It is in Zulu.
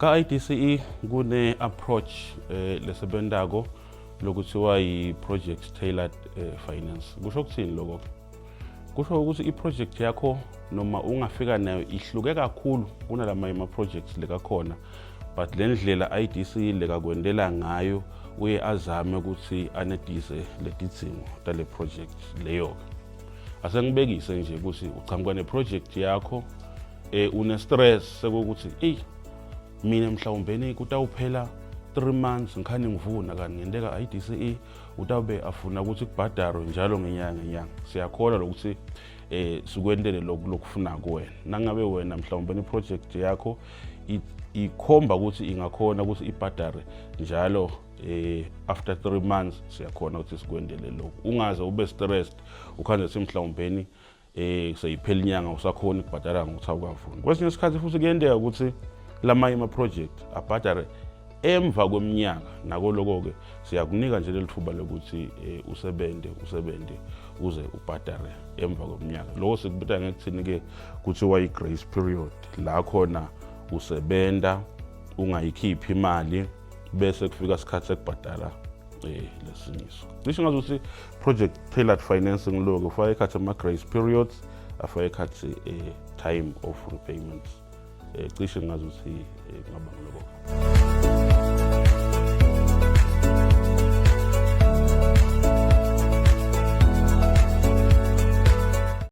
Ka-IDCE kune approach lesebentako lokuthiwa yi-project tailored finance. Kusho ukuthini lokho? Kusho ukuthi i-project yakho noma ungafika nayo ihluke kakhulu kunalamanye ama-projects lekakhona, but le ndlela IDCE lekakwendela ngayo uye azame ukuthi anedise letidzingo tale project leyo. Asengibekise nje ukuthi uchamuka ne-project yakho une-stress sekukuthi mina mhlawumbeni kutawuphela 3 months ngikhani ngivuna kanti ngendeka IDCE utawube afuna ukuthi kubhadarwe njalo ngenyanga. Siyakhona lokuthi sikwendele lokufuna kuwena. Nangabe wena mhlawumbeni i-project yakho ikhomba ukuthi ingakhona ukuthi ibhadare njalo after 3 months siyakhona ukuthi sikwendele lokho. Ungaze ube stressed ukhanze simhlawumbeni seyiphela inyanga usakhona ukubhadara ngokuthi awukavuni. Kwesinye isikhathi futhi kuyendeka ukuthi lamanye ama-project abhadare emva kweminyaka. Nako lokho-ke siyakunika nje leli thuba lokuthi usebende uze ubhadare emva kweminyaka. Lokho sikubita ngekuthini-ke kuthiwa i-grace period, la khona usebenda ungayikhiphi imali bese kufika isikhathi sekubhadala lesimiso. Ngisho ngazuthi project tailored financing lokho ufaka ekhathi ama-grace periods, afaka ekhathi time of repayments. Cishe ngazuthi kungaba ngilokho.